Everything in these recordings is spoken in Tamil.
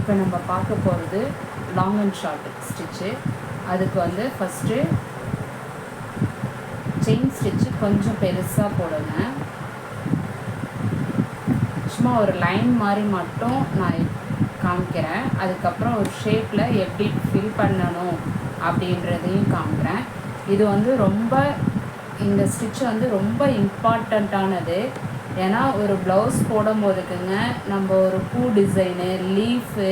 இப்போ நம்ம பார்க்க போகிறது லாங் அண்ட் ஷார்ட் ஸ்டிச்சு. அதுக்கு வந்து ஃபஸ்ட்டு செயின் ஸ்டிச்சு கொஞ்சம் பெருசாக போடுங்க. சும்மா ஒரு லைன் மாதிரி மட்டும் நான் காமிக்கிறேன். அதுக்கப்புறம் ஒரு ஷேப்பில் எப்படி ஃபில் பண்ணணும் அப்படின்றதையும் காமிக்கிறேன். இது வந்து ரொம்ப இந்த ஸ்டிச் வந்து ரொம்ப இம்பார்ட்டண்ட்டானது. ஏன்னா ஒரு ப்ளவுஸ் போடும் போதுக்குங்க நம்ம ஒரு பூ டிசைனு, லீஃபு,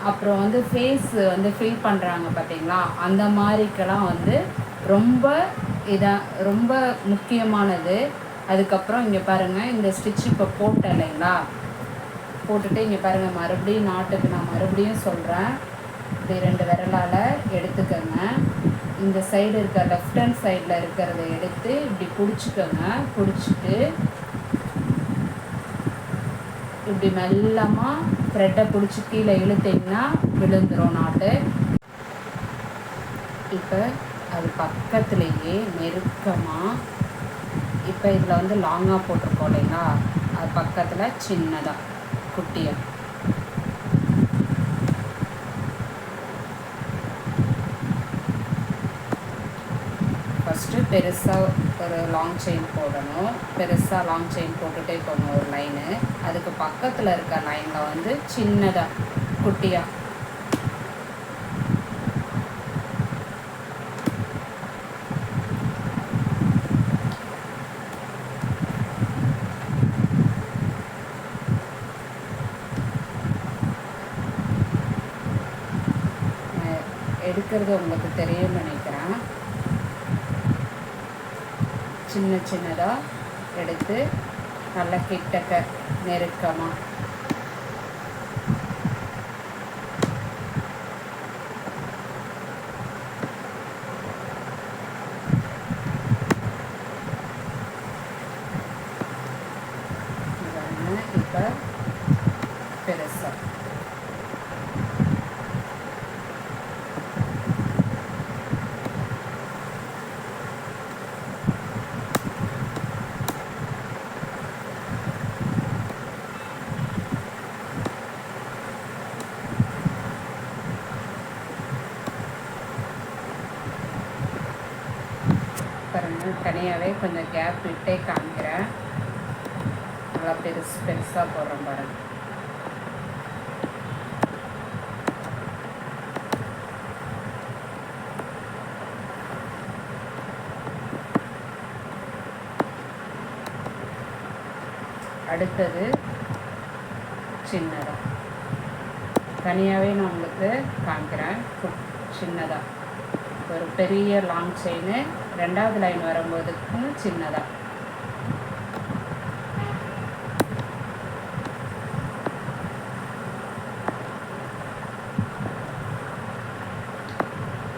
அப்புறம் வந்து ஃபேஸ் வந்து ஃபில் பண்ணுறாங்க பார்த்தீங்களா, அந்த மாதிரிக்கெல்லாம் வந்து ரொம்ப ரொம்ப முக்கியமானது. அதுக்கப்புறம் இங்கே பாருங்கள், இந்த ஸ்டிச் இப்போ போட்டேன் இல்லைங்களா, போட்டுட்டு இங்கே பாருங்கள், மறுபடியும் நாட்டுக்கு நான் மறுபடியும் சொல்கிறேன். இப்படி 2 விரலால் எடுத்துக்கோங்க. இந்த சைடு இருக்க லெஃப்ட் ஹேண்ட் சைடில் இருக்கிறத எடுத்து இப்படி பிடிச்சிக்கோங்க. பிடிச்சிட்டு இப்படி மெல்லமாக த்ரெட்டை பிடிச்சி கீழே இழுத்திங்கன்னா விழுந்துடும் நாட்டு. இப்போ அது பக்கத்துலேயே நெருக்கமாக, இப்போ இதில் வந்து லாங்காக போட்டிருக்கோம் இல்லைங்களா, அது பக்கத்தில் சின்னதாக குட்டியாக ஃபஸ்ட்டு பெருசாக ஒரு லாங் செயின் போடணும். பெருசாக லாங் செயின் போட்டுகிட்டே போகணும் ஒரு லைனு. அதுக்கு பக்கத்தில் இருக்க லைனில் வந்து சின்னதாக குட்டியாக எடுக்கிறது உங்களுக்கு தெரியும்னு நினைக்கிறேன். சின்ன சின்னதாக எடுத்து நல்லா கிட்டக்க நெருக்கமாக இப்போ பெருசாக பாருங்கள், தனியாகவே கொஞ்சம் கேப் விட்டே காமிக்கிறேன். நல்லா பெருசாக போடுறேன் பாருங்கள். அடுத்தது சின்னதாக தனியாகவே நான் உங்களுக்கு காமிக்கிறேன். சின்னதாக ஒரு பெரிய லாங் செயின், 2வது லைன் வரும்போதுக்கு சின்னதாக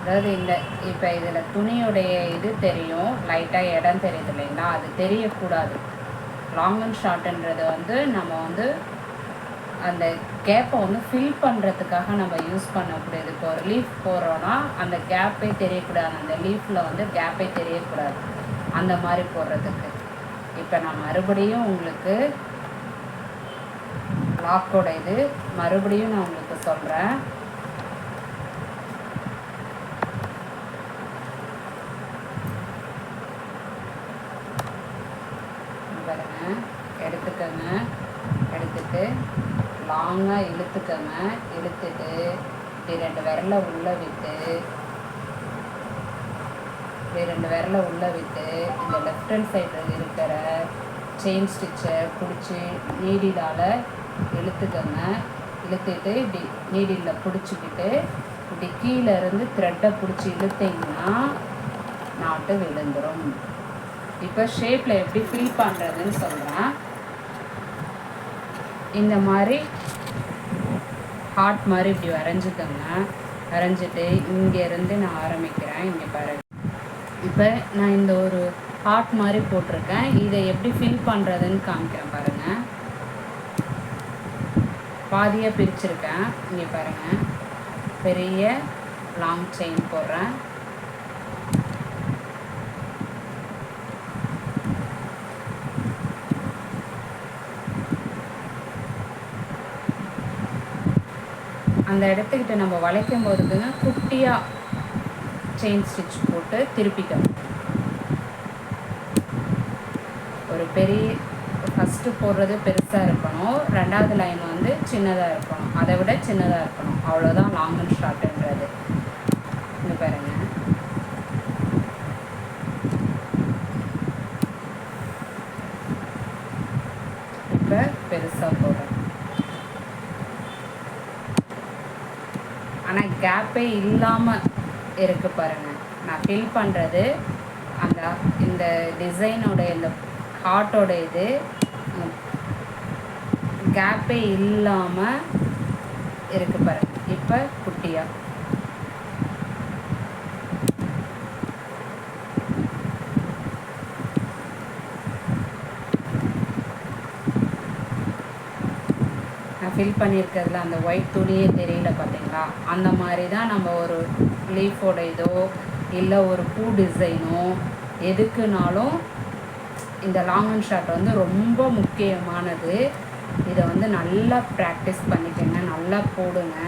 அதாவது இந்த இப்போ இதில் துணியுடைய இது தெரியும், லைட்டாக இடம் தெரியுது இல்லைங்களா, அது தெரியக்கூடாது. லாங் அண்ட் ஷார்ட்டுன்றது வந்து நம்ம வந்து அந்த கேப்பை வந்து ஃபில் பண்ணுறதுக்காக நம்ம யூஸ் பண்ணக்கூடியது. இப்போ ஒரு லீஃப் போடுறோன்னா அந்த கேப்பே தெரியக்கூடாது, அந்த லீஃபில் வந்து கேப்பே தெரியக்கூடாது, அந்த மாதிரி போடுறதுக்கு. இப்போ நான் மறுபடியும் உங்களுக்கு லாக்கோட இது மறுபடியும் நான் உங்களுக்கு சொல்கிறேன். பாருங்க, எடுத்துக்கோங்க. எடுத்துட்டு லாங்காக இழுத்துக்கோங்க. இழுத்துட்டு இப்படி 2 விரலை உள்ளே விட்டு, இப்படி 2 விரலை உள்ளே விட்டு இந்த லெஃப்ட் ஹேண்ட் சைடில் இருக்கிற செயின் ஸ்டிச்சை பிடிச்சி நீடிலால் இழுத்துக்கோங்க. இழுத்துட்டு இப்படி நீடிலில் பிடிச்சிக்கிட்டு இப்படி கீழே இருந்து த்ரெட்டை பிடிச்சி இழுத்திங்கன்னா நாட்டு விழுந்துடும். இப்போ ஷேப்பில் எப்படி ஃபில் பண்ணுறதுன்னு சொல்கிறேன். இந்த மாதிரி ஹார்ட் மாதிரி இப்படி வரைஞ்சிக்கோங்க. வரைஞ்சிட்டு இங்கேருந்து நான் ஆரம்பிக்கிறேன். இங்கே பாருங்கள், இப்போ நான் இந்த ஒரு ஹார்ட் மாதிரி போட்டிருக்கேன். இதை எப்படி ஃபில் பண்ணுறதுன்னு காமிக்கிறேன் பாருங்கள். பாதியாக பிரிச்சுருக்கேன். இங்கே பாருங்கள், பெரிய லாங் செயின் போடுறேன். அந்த இடத்துக்கிட்ட நம்ம வளைக்கும் போதுக்குங்க குட்டியாக செயின் ஸ்டிச் போட்டு திருப்பிக்கணும். ஒரு பெரிய ஃபஸ்ட்டு போடுறது பெருசாக இருக்கணும், 2வது லைன் வந்து சின்னதாக இருக்கணும், அதை விட சின்னதாக இருக்கணும். அவ்வளோதான் லாங் அண்ட் ஷார்ட்டுன்றது. இங்கே பாருங்க, இப்போ பெருசாக போடுறேன். ஆனால் கேப்பே இல்லாமல் இருக்கு பாருங்கள். நான் ஃபில் பண்ணுறது அந்த இந்த டிசைனோட இந்த ஹார்ட்டோட இது கேப்பே இல்லாமல் இருக்கு பாருங்கள். இப்போ குட்டியாக நான் ஃபில் பண்ணியிருக்கிறதுல அந்த ஒயிட் துணியே தெரியல பார்த்தீங்களா? அந்த மாதிரி தான் நம்ம ஒரு லீஃபோட இதோ இல்லை ஒரு பூ டிசைனோ எதுக்குனாலும் இந்த லாங் அண்ட் ஷார்ட் வந்து ரொம்ப முக்கியமானது. இதை வந்து நல்லா ப்ராக்டிஸ் பண்ணிக்கங்க, நல்லா போடுங்க.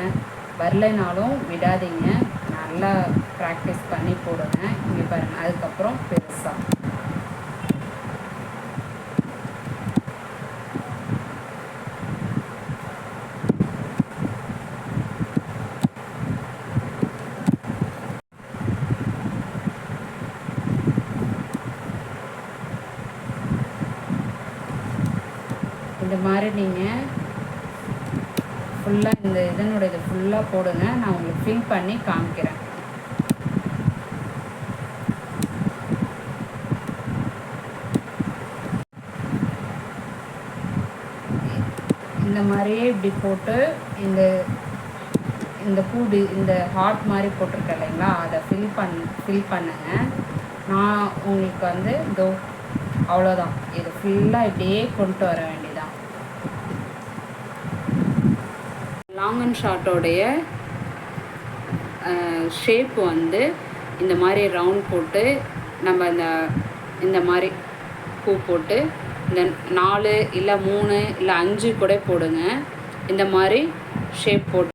வரலைனாலும் விடாதீங்க, நல்லா ப்ராக்டிஸ் பண்ணி போடுங்க. இங்கே பாருங்கள், அதுக்கப்புறம் பெருசாக இந்த மாதிரி நீங்கள் ஃபுல்லாக இந்த இதனோட இது ஃபுல்லாக போடுங்க. நான் உங்களுக்கு ஃபில் பண்ணி காமிக்கிறேன். இந்த மாதிரியே இப்படி போட்டு இந்த இந்த பூடி இந்த ஹார்ட் மாதிரி போட்டிருக்கேன் இல்லைங்களா, அதை ஃபில் பண்ணுங்க. நான் உங்களுக்கு வந்து இதோ அவ்வளோதான். இது ஃபுல்லாக இப்படியே கொண்டு வர வேண்டியதான். லாங் அண்ட் ஷார்ட்டோடைய ஷேப் வந்து இந்த மாதிரி ரவுண்ட் போட்டு நம்ம இந்த மாதிரி பூ போட்டு இந்த 4 இல்லை 3 இல்லை 5 கூட போடுங்க. இந்த மாதிரி ஷேப் போட்டு